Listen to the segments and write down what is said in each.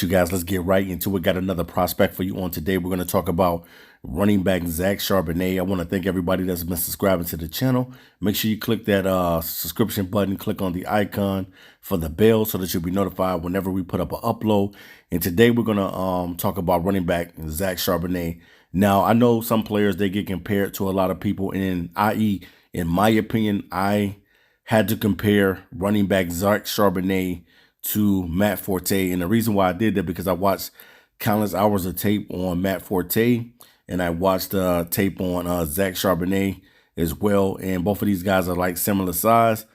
right, you guys, let's get right into it. Got another prospect for you on today. We're going to talk about running back Zach Charbonnet. I want to thank everybody that's been subscribing to the channel. Make sure you click that subscription button, click on the icon for the bell so that you'll be notified whenever we put up an upload. And today we're going to talk about running back Zach Charbonnet. Now, I know some players, they get compared to a lot of people, and i.e., in my opinion, I had to compare running back Zach Charbonnet to Matt Forte. And the reason why I did that, because I watched countless hours of tape on Matt Forte, and I watched tape on Zach Charbonnet as well. And both of these guys are like similar size,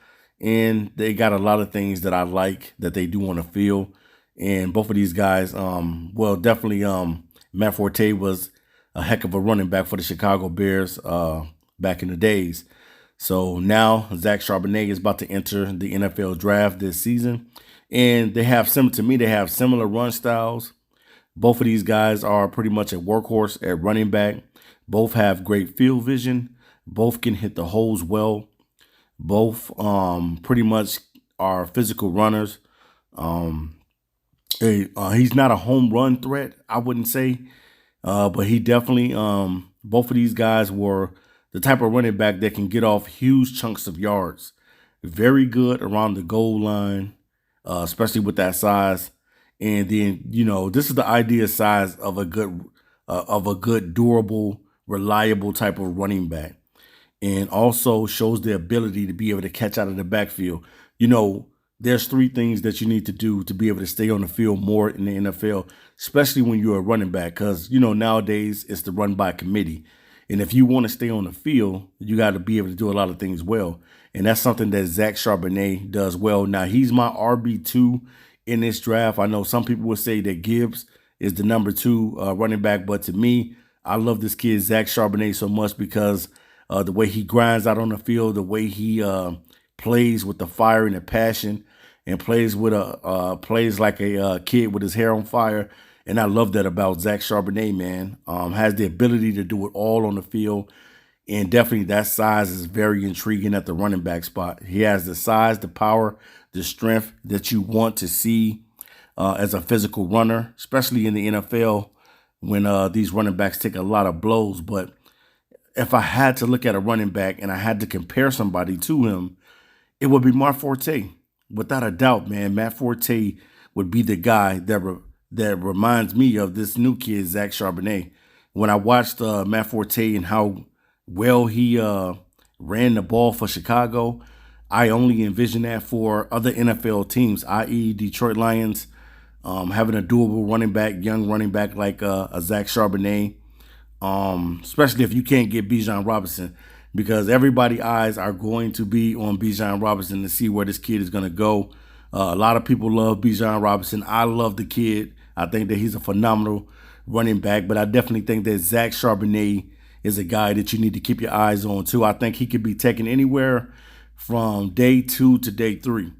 and they got a lot of things that I like that they do on the field. And both of these guys, well, definitely Matt Forte was a heck of a running back for the Chicago Bears back in the days. So now Zach Charbonnet is about to enter the NFL draft this season. And they have they have similar run styles. Both of these guys are pretty much a workhorse at running back. Both have great field vision. Both can hit the holes well. Both pretty much are physical runners. He's not a home run threat, I wouldn't say. But he definitely, both of these guys were the type of running back that can get off huge chunks of yards. Very good around the goal line. Especially with that size. And then, you know, this is the ideal size of a good, durable, reliable type of running back. And also shows the ability to be able to catch out of the backfield. You know, there's three things that you need to do to be able to stay on the field more in the NFL, especially when you're a running back. Because, you know, nowadays it's the run by committee. And if you want to stay on the field, you got to be able to do a lot of things well. And that's something that Zach Charbonnet does well. Now, he's my RB2 in this draft. I know some people will say that Gibbs is the number 2 running back. But to me, I love this kid, Zach Charbonnet, so much because the way he grinds out on the field, the way he plays with the fire and the passion, and plays with plays like a kid with his hair on fire. And I love that about Zach Charbonnet, man. Has the ability to do it all on the field. And definitely that size is very intriguing at the running back spot. He has the size, the power, the strength that you want to see as a physical runner, especially in the NFL when these running backs take a lot of blows. But if I had to look at a running back and I had to compare somebody to him, it would be Matt Forte. Without a doubt, man, Matt Forte would be the guy that reminds me of this new kid, Zach Charbonnet. When I watched Matt Forte and how well he ran the ball for Chicago, I only envision that for other NFL teams, i.e. Detroit Lions, having a doable running back, young running back like a Zach Charbonnet, especially if you can't get Bijan Robinson, because everybody's eyes are going to be on Bijan Robinson to see where this kid is going to go. A lot of people love Bijan Robinson. I love the kid. I think that he's a phenomenal running back, but I definitely think that Zach Charbonnet is a guy that you need to keep your eyes on too. I think he could be taken anywhere from day 2 to day 3.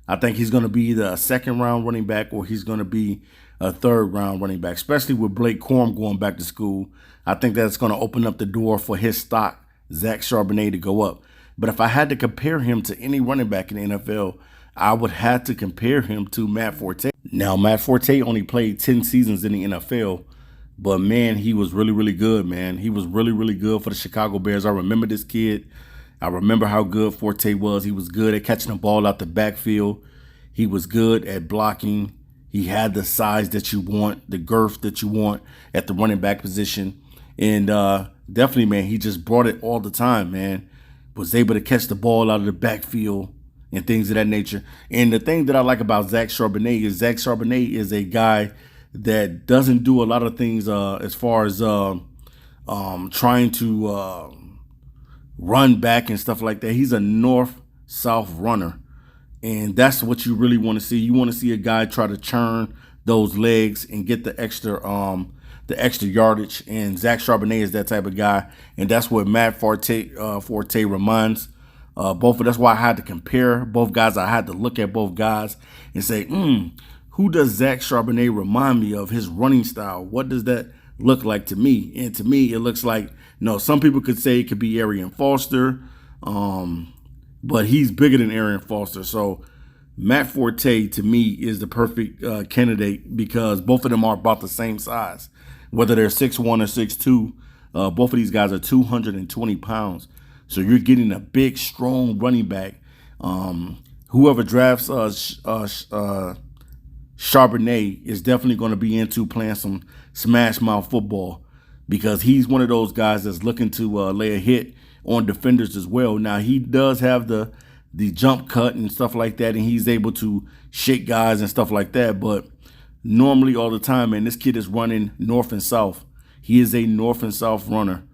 I think he's going to be either a second-round running back or he's going to be a third-round running back, especially with Blake Corum going back to school. I think that's going to open up the door for his stock, Zach Charbonnet, to go up. But if I had to compare him to any running back in the NFL, I would have to compare him to Matt Forte. Now, Matt Forte only played 10 seasons in the NFL, but, man, he was really, really good, man. He was really, really good for the Chicago Bears. I remember this kid. I remember how good Forte was. He was good at catching the ball out the backfield. He was good at blocking. He had the size that you want, the girth that you want at the running back position. And definitely, man, he just brought it all the time, man. Was able to catch the ball out of the backfield and things of that nature. And the thing that I like about Zach Charbonnet is a guy that doesn't do a lot of things as far as trying to run back and stuff like that. He's a north-south runner, and that's what you really want to see. You want to see a guy try to churn those legs and get the extra yardage. And Zach Charbonnet is that type of guy, and that's what Matt Forte reminds. That's why I had to compare both guys. I had to look at both guys and say, who does Zach Charbonnet remind me of? His running style. What does that look like to me? And to me, it looks like, some people could say it could be Arian Foster, but he's bigger than Arian Foster. So Matt Forte, to me, is the perfect candidate because both of them are about the same size. Whether they're 6'1" or 6'2", both of these guys are 220 pounds. So you're getting a big, strong running back. Whoever drafts Charbonnet is definitely going to be into playing some smash mouth football because he's one of those guys that's looking to lay a hit on defenders as well. Now, he does have the jump cut and stuff like that, and he's able to shake guys and stuff like that. But normally all the time, man, this kid is running north and south. He is a north and south runner.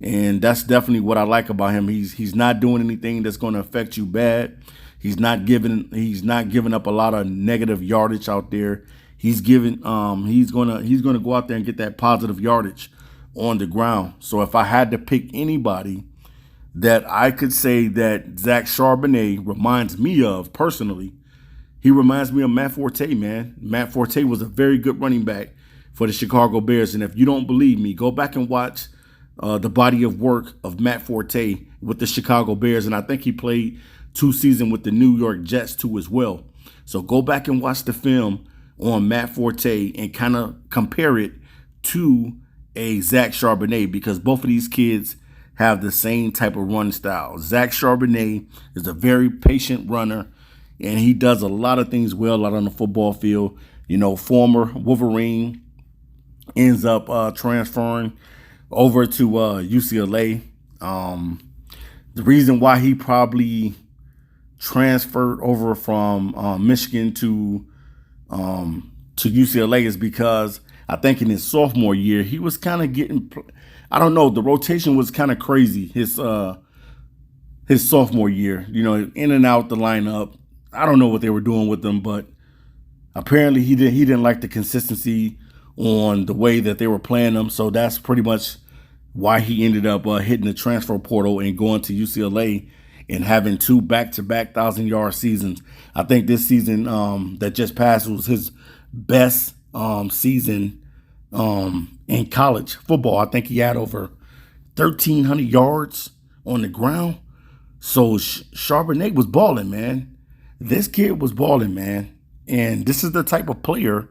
And that's definitely what I like about him. He's not doing anything that's going to affect you bad. He's not giving up a lot of negative yardage out there. He's gonna go out there and get that positive yardage on the ground. So if I had to pick anybody that I could say that Zach Charbonnet reminds me of personally, he reminds me of Matt Forte, man. Matt Forte was a very good running back for the Chicago Bears. And if you don't believe me, go back and watch the body of work of Matt Forte with the Chicago Bears. And I think he played 2 seasons with the New York Jets too as well. So go back and watch the film on Matt Forte and kind of compare it to a Zach Charbonnet because both of these kids have the same type of run style. Zach Charbonnet is a very patient runner, and he does a lot of things well out on the football field. You know, former Wolverine ends up transferring over to UCLA. The reason why he probably transferred over from Michigan to UCLA is because I think in his sophomore year he was kind of getting, I don't know, the rotation was kind of crazy his sophomore year. You know, in and out the lineup. I don't know what they were doing with him, but apparently he didn't like the consistency on the way that they were playing him. So that's pretty much why he ended up hitting the transfer portal and going to UCLA and having 2 back-to-back 1,000-yard seasons. I think this season that just passed was his best season in college football. I think he had over 1,300 yards on the ground. So Charbonnet was balling, man. This kid was balling, man. And this is the type of player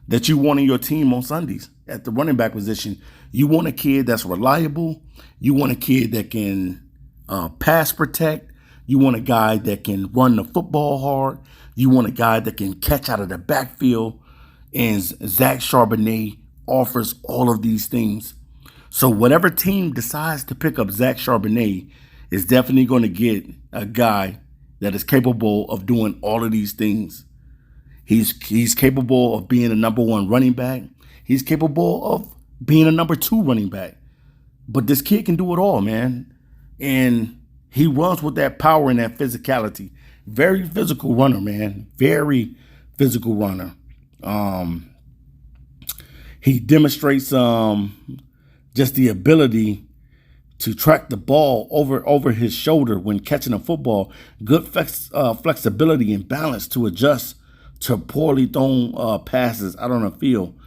that you want on your team on Sundays at the running back position. You want a kid that's reliable. You want a kid that can pass protect. You want a guy that can run the football hard. You want a guy that can catch out of the backfield. And Zach Charbonnet offers all of these things. So whatever team decides to pick up Zach Charbonnet is definitely going to get a guy that is capable of doing all of these things. He's capable of being a number 1 running back. He's capable of being a number 2 running back. But this kid can do it all, man. And he runs with that power and that physicality. Very physical runner, man. Very physical runner. He demonstrates just the ability to track the ball over his shoulder when catching a football. Good flexibility and balance to adjust to poorly thrown passes out on the field.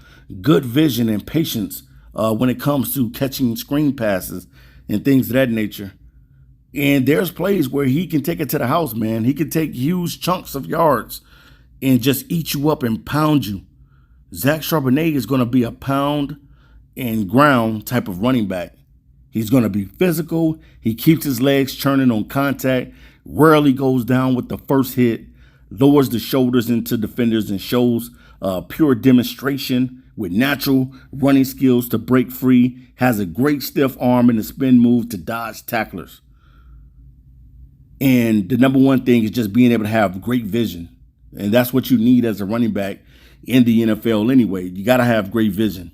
Good vision and patience when it comes to catching screen passes and things of that nature. And there's plays where he can take it to the house, man. He can take huge chunks of yards and just eat you up and pound you. Zach Charbonnet is going to be a pound and ground type of running back. He's going to be physical. He keeps his legs churning on contact, rarely goes down with the first hit, lowers the shoulders into defenders, and shows pure demonstration with natural running skills to break free, has a great stiff arm and a spin move to dodge tacklers. And the number 1 thing is just being able to have great vision. And that's what you need as a running back in the NFL anyway. You got to have great vision.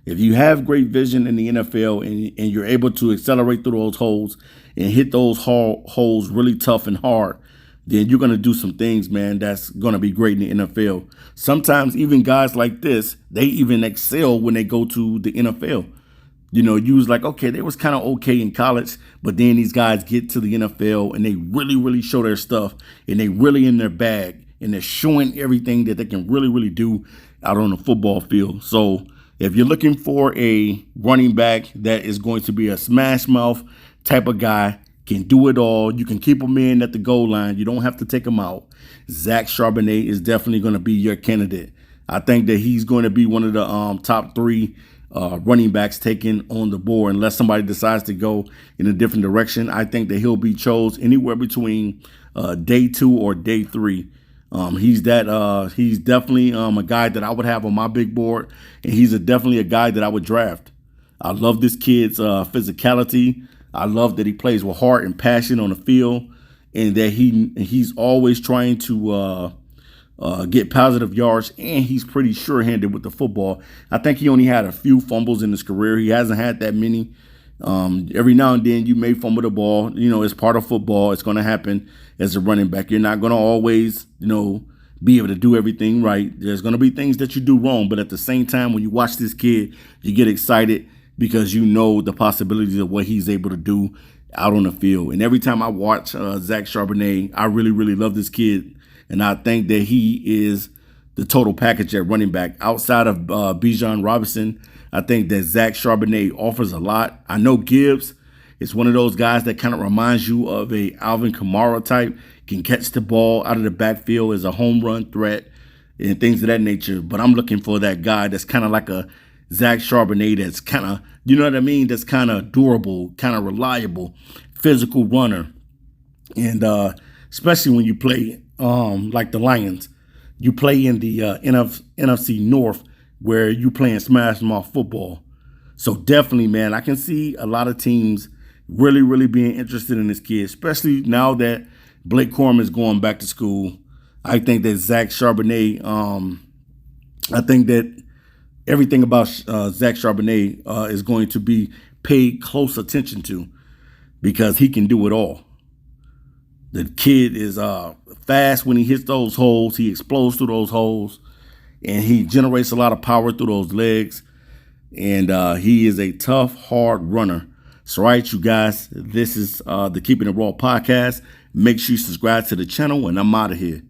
If you have great vision in the NFL and you're able to accelerate through those holes and hit those holes really tough and hard, then you're going to do some things, man, that's going to be great in the NFL. Sometimes even guys like this, they even excel when they go to the NFL. You know, you was like, okay, they was kind of okay in college, but then these guys get to the NFL and they really, really show their stuff and they really in their bag and they're showing everything that they can really, really do out on the football field. So if you're looking for a running back that is going to be a smash mouth type of guy, can do it all, you can keep him in at the goal line. You don't have to take him out. Zach Charbonnet is definitely going to be your candidate. I think that he's going to be one of the top three running backs taken on the board unless somebody decides to go in a different direction. I think that he'll be chose anywhere between day 2 or day 3. He's definitely a guy that I would have on my big board, and he's definitely a guy that I would draft. I love this kid's physicality. I love that he plays with heart and passion on the field, and that he's always trying to get positive yards, and he's pretty sure-handed with the football. I think he only had a few fumbles in his career. He hasn't had that many. Every now and then you may fumble the ball. It's part of football. It's going to happen as a running back. You're not going to always, be able to do everything right. There's going to be things that you do wrong, but at the same time, when you watch this kid, you get excited because you know the possibilities of what he's able to do out on the field. And every time I watch Zach Charbonnet, I really, really love this kid. And I think that he is the total package at running back. Outside of Bijan Robinson, I think that Zach Charbonnet offers a lot. I know Gibbs is one of those guys that kind of reminds you of a Alvin Kamara type, can catch the ball out of the backfield as a home run threat and things of that nature. But I'm looking for that guy that's kind of like a Zach Charbonnet that's kind of, that's kind of durable, kind of reliable, physical runner. And especially when you play like the Lions, you play in the NFC North where you playing smash mouth football. So definitely, man, I can see a lot of teams really, really being interested in this kid, especially now that Blake Corum is going back to school. I think that Zach Charbonnet, I think that everything about Zach Charbonnet is going to be paid close attention to because he can do it all. The kid is fast when he hits those holes. He explodes through those holes, and he generates a lot of power through those legs. And he is a tough, hard runner. So, all right, you guys, this is the Keeping It Raw podcast. Make sure you subscribe to the channel, and I'm out of here.